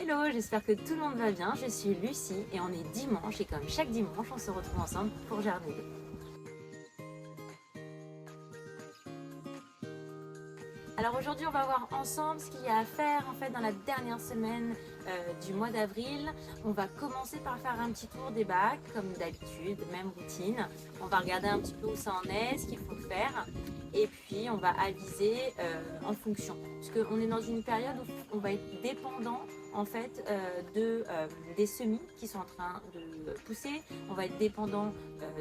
Hello, j'espère que tout le monde va bien. Je suis Lucie et on est dimanche et comme chaque dimanche, on se retrouve ensemble pour jardiner. Alors aujourd'hui, on va voir ensemble ce qu'il y a à faire en fait dans la dernière semaine du mois d'avril. On va commencer par faire un petit tour des bacs, comme d'habitude, même routine. On va regarder un petit peu où ça en est, ce qu'il faut faire. Et puis on va aviser en fonction. Parce qu'on est dans une période où on va être dépendant en fait des semis qui sont en train de pousser. On va être dépendant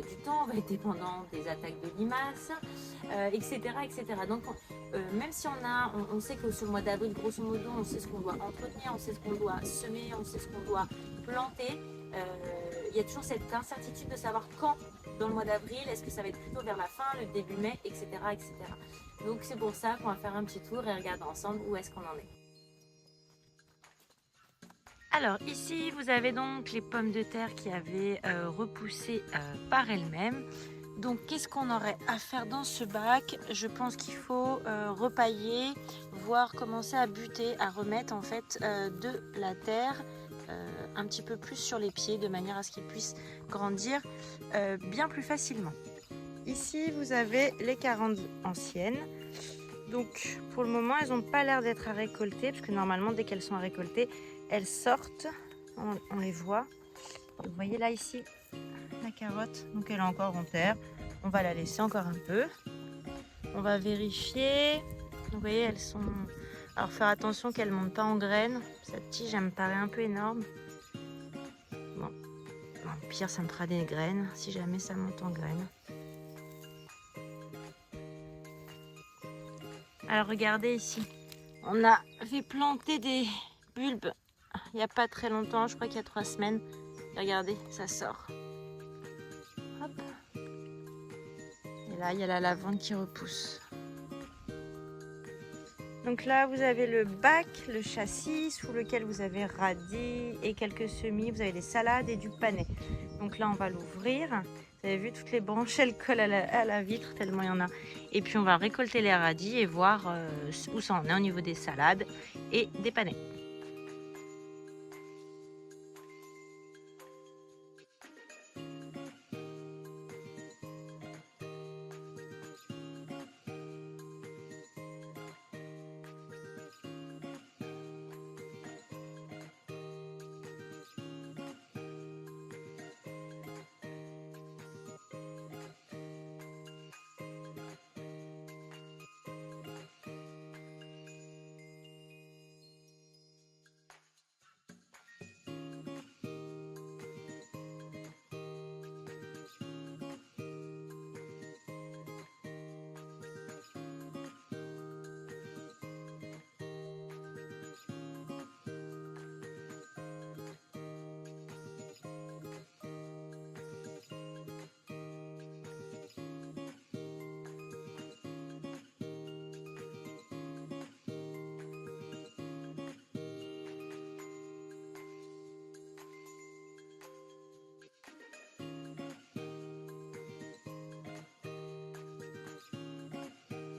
du temps, on va être dépendant des attaques de limaces, etc., etc. Donc même si on sait que sur le mois d'avril, grosso modo, on sait ce qu'on doit entretenir, on sait ce qu'on doit semer, on sait ce qu'on doit planter, il y a toujours cette incertitude de savoir quand dans le mois d'avril, est-ce que ça va être plutôt vers la fin, le début mai, etc., etc. Donc c'est pour ça qu'on va faire un petit tour et regarder ensemble où est-ce qu'on en est. Alors ici, vous avez donc les pommes de terre qui avaient repoussé par elles-mêmes. Donc qu'est-ce qu'on aurait à faire dans ce bac? Je pense qu'il faut repailler, voire commencer à buter, à remettre en fait de la terre un petit peu plus sur les pieds de manière à ce qu'ils puissent grandir bien plus facilement. Ici vous avez les carottes anciennes. Donc pour le moment elles n'ont pas l'air d'être à récolter parce que normalement dès qu'elles sont à récolter elles sortent, on les voit. Vous voyez là ici la carotte, donc elle est encore en terre. On va la laisser encore un peu. On va vérifier. Vous voyez, elles sont... Alors faire attention qu'elles ne montent pas en graines. Cette tige, elle me paraît un peu énorme. Bon, au pire, ça me fera des graines si jamais ça monte en graines. Alors regardez ici. On avait planté des bulbes il n'y a pas très longtemps. Je crois qu'il y a 3 semaines. Et regardez, ça sort. Hop. Et là, il y a la lavande qui repousse. Donc là, vous avez le bac, le châssis sous lequel vous avez radis et quelques semis. Vous avez des salades et du panais. Donc là, on va l'ouvrir. Vous avez vu, toutes les branches, elles collent à la vitre tellement il y en a. Et puis, on va récolter les radis et voir où ça en est au niveau des salades et des panais.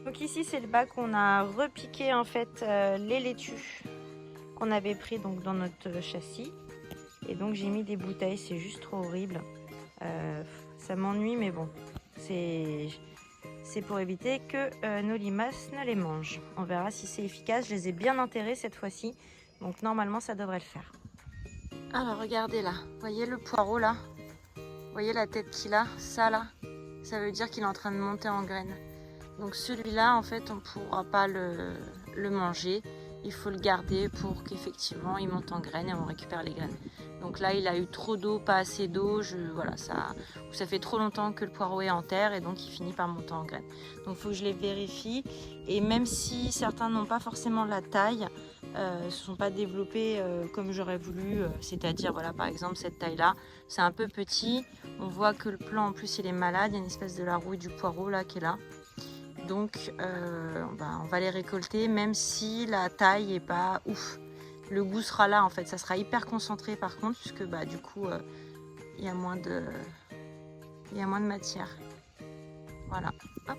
Donc ici c'est le bac où on a repiqué en fait les laitues qu'on avait pris donc dans notre châssis. Et donc j'ai mis des bouteilles, c'est juste trop horrible. Ça m'ennuie mais bon, c'est pour éviter que nos limaces ne les mangent. On verra si c'est efficace, je les ai bien enterrés cette fois-ci. Donc normalement ça devrait le faire. Alors regardez là, voyez le poireau là? Vous voyez la tête qu'il a? Ça là, ça veut dire qu'il est en train de monter en graines. Donc celui-là, en fait, on ne pourra pas le manger. Il faut le garder pour qu'effectivement, il monte en graines et on récupère les graines. Donc là, il a eu trop d'eau, pas assez d'eau. Voilà, ça fait trop longtemps que le poireau est en terre et donc il finit par monter en graines. Donc il faut que je les vérifie. Et même si certains n'ont pas forcément la taille, ne se sont pas développés comme j'aurais voulu, c'est-à-dire, voilà, par exemple, cette taille-là, c'est un peu petit. On voit que le plant, en plus, il est malade. Il y a une espèce de la rouille du poireau là qui est là. Donc on va les récolter même si la taille est pas ouf. Le goût sera là en fait, ça sera hyper concentré par contre puisque du coup il y a moins de matière. Voilà, hop.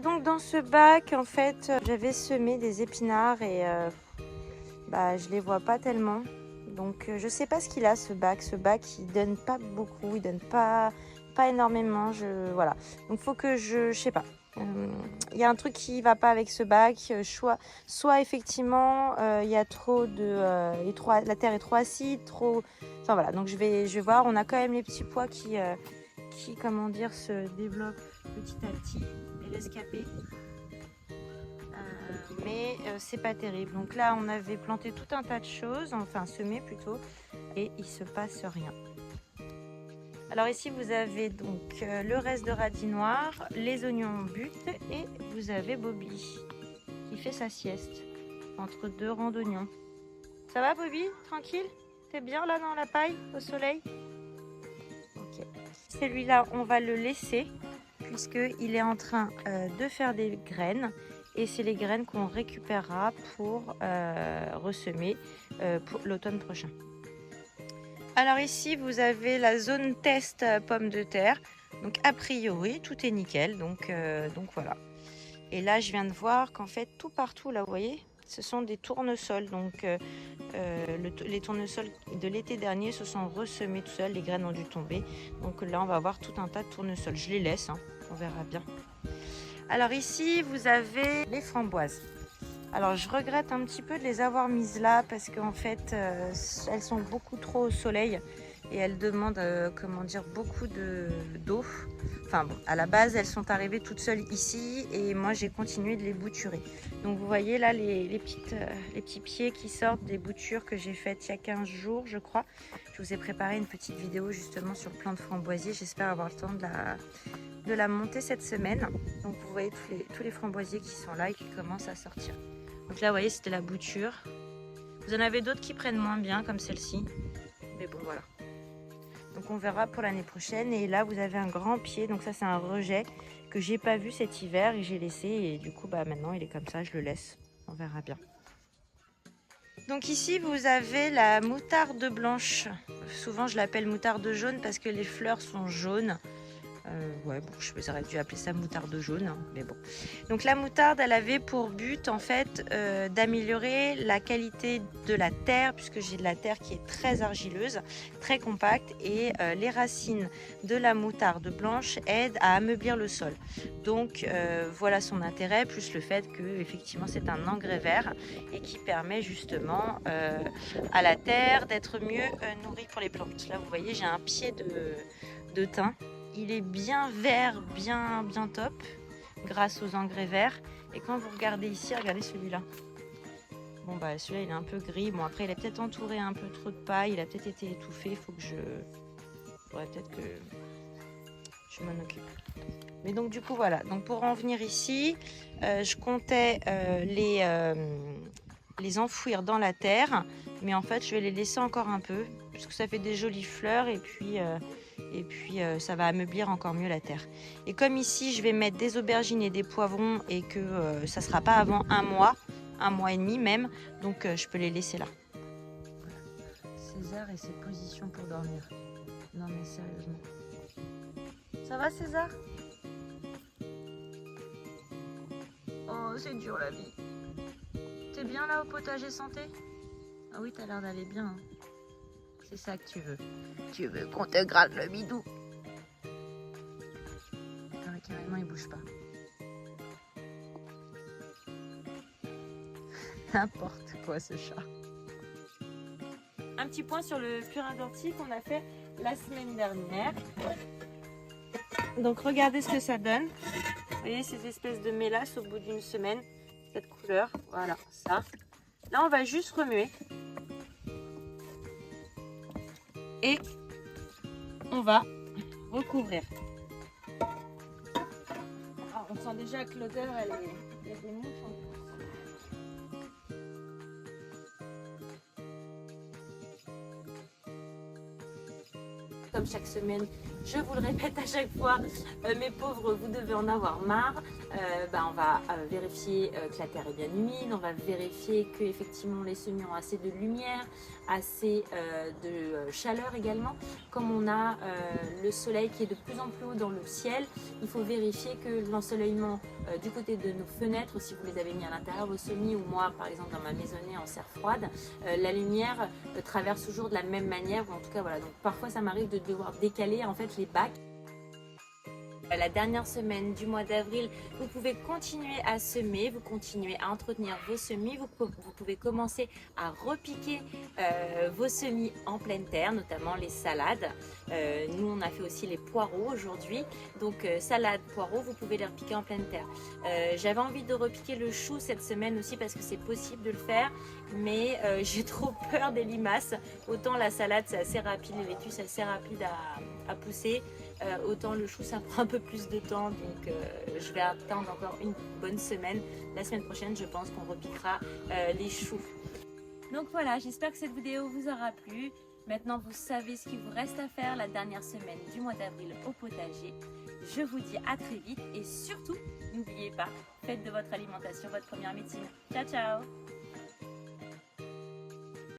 Donc dans ce bac, en fait, j'avais semé des épinards et je les vois pas tellement. Donc je sais pas ce qu'il a ce bac. Ce bac, il donne pas beaucoup, il donne pas énormément. Voilà. Donc faut que je sais pas. Il y a un truc qui va pas avec ce bac. Soit effectivement il y a trop de, la terre est trop acide, trop. Enfin voilà. Donc je vais voir. On a quand même les petits pois qui comment dire se développent petit à petit et l'escapé. Mais c'est pas terrible. Donc là, on avait planté tout un tas de choses, enfin semé plutôt, et il se passe rien. Alors ici, vous avez donc le reste de radis noir, les oignons buts et vous avez Bobby qui fait sa sieste entre 2 rangs d'oignons. Ça va Bobby? Tranquille? T'es bien là dans la paille, au soleil? Ok. Celui-là, on va le laisser puisqu'il est en train de faire des graines. Et c'est les graines qu'on récupérera pour ressemer pour l'automne prochain. Alors ici, vous avez la zone test pommes de terre. Donc a priori, tout est nickel. Donc voilà. Et là, je viens de voir qu'en fait, tout partout, là, vous voyez, ce sont des tournesols. Donc les tournesols de l'été dernier se sont ressemés tout seuls. Les graines ont dû tomber. Donc là, on va avoir tout un tas de tournesols. Je les laisse, hein, on verra bien. Alors ici, vous avez les framboises. Alors je regrette un petit peu de les avoir mises là parce qu'en fait, elles sont beaucoup trop au soleil et elles demandent, comment dire, beaucoup d'eau. Enfin bon, à la base, elles sont arrivées toutes seules ici et moi j'ai continué de les bouturer. Donc vous voyez là les petits pieds qui sortent des boutures que j'ai faites il y a 15 jours, je crois. Je vous ai préparé une petite vidéo justement sur le plant de framboisier. J'espère avoir le temps de la monter cette semaine. Donc vous voyez tous les framboisiers qui sont là et qui commencent à sortir. Donc là vous voyez c'était la bouture. Vous en avez d'autres qui prennent moins bien comme celle-ci. Mais bon voilà. Donc on verra pour l'année prochaine. Et là vous avez un grand pied. Donc ça c'est un rejet que j'ai pas vu cet hiver et j'ai laissé. Et du coup maintenant il est comme ça, je le laisse. On verra bien. Donc ici vous avez la moutarde blanche. Souvent je l'appelle moutarde jaune parce que les fleurs sont jaunes. Ouais, bon, je aurais dû appeler ça moutarde jaune, hein, mais bon. Donc la moutarde, elle avait pour but en fait d'améliorer la qualité de la terre, puisque j'ai de la terre qui est très argileuse, très compacte, et les racines de la moutarde blanche aident à ameublir le sol. Donc voilà son intérêt, plus le fait que effectivement c'est un engrais vert et qui permet justement à la terre d'être mieux nourrie pour les plantes. Là vous voyez j'ai un pied de thym. Il est bien vert, bien top, grâce aux engrais verts. Et quand vous regardez ici, regardez celui-là. Bon bah celui-là il est un peu gris. Bon après il a peut-être entouré un peu trop de paille, il a peut-être été étouffé. Il faut que faudrait peut-être que je m'en occupe. Mais donc du coup voilà. Donc pour en venir ici, je comptais les enfouir dans la terre. Mais en fait je vais les laisser encore un peu. Parce que ça fait des jolies fleurs et puis ça va ameublir encore mieux la terre. Et comme ici je vais mettre des aubergines et des poivrons et que ça sera pas avant un mois et demi même, donc je peux les laisser là. Voilà. César et ses positions pour dormir. Non mais sérieusement. Ça va César? Oh c'est dur la vie. T'es bien là au potager santé? Ah oui t'as l'air d'aller bien. Hein. C'est ça que tu veux. Tu veux qu'on te gratte le bidou. Non mais carrément il bouge pas. N'importe quoi ce chat. Un petit point sur le purin d'ortie qu'on a fait la semaine dernière. Donc regardez ce que ça donne. Vous voyez ces espèces de mélasses au bout d'une semaine. Cette couleur, voilà ça. Là on va juste remuer. Et on va recouvrir. Alors, on sent déjà que l'odeur, il y a des mouches en plus. Comme chaque semaine, je vous le répète à chaque fois, mes pauvres, vous devez en avoir marre. on va vérifier que la terre est bien humide, on va vérifier que effectivement les semis ont assez de lumière, assez de chaleur également. Comme on a le soleil qui est de plus en plus haut dans le ciel, il faut vérifier que l'ensoleillement du côté de nos fenêtres, si vous les avez mis à l'intérieur vos semis, ou moi par exemple dans ma maisonnée en serre froide, la lumière traverse toujours de la même manière, ou en tout cas voilà, donc parfois ça m'arrive de devoir décaler en fait les bacs. La dernière semaine du mois d'avril, vous pouvez continuer à semer, vous continuez à entretenir vos semis, vous pouvez commencer à repiquer vos semis en pleine terre, notamment les salades. Nous on a fait aussi les poireaux aujourd'hui, donc salades, poireaux, vous pouvez les repiquer en pleine terre. J'avais envie de repiquer le chou cette semaine aussi parce que c'est possible de le faire, mais j'ai trop peur des limaces. Autant la salade c'est assez rapide, les laitues c'est assez rapide à pousser. Autant le chou ça prend un peu plus de temps, donc je vais attendre encore une bonne semaine. La semaine prochaine je pense qu'on repiquera les choux. Donc voilà, j'espère que cette vidéo vous aura plu. Maintenant vous savez ce qu'il vous reste à faire la dernière semaine du mois d'avril au potager. Je vous dis à très vite et surtout n'oubliez pas, faites de votre alimentation votre première médecine. Ciao ciao.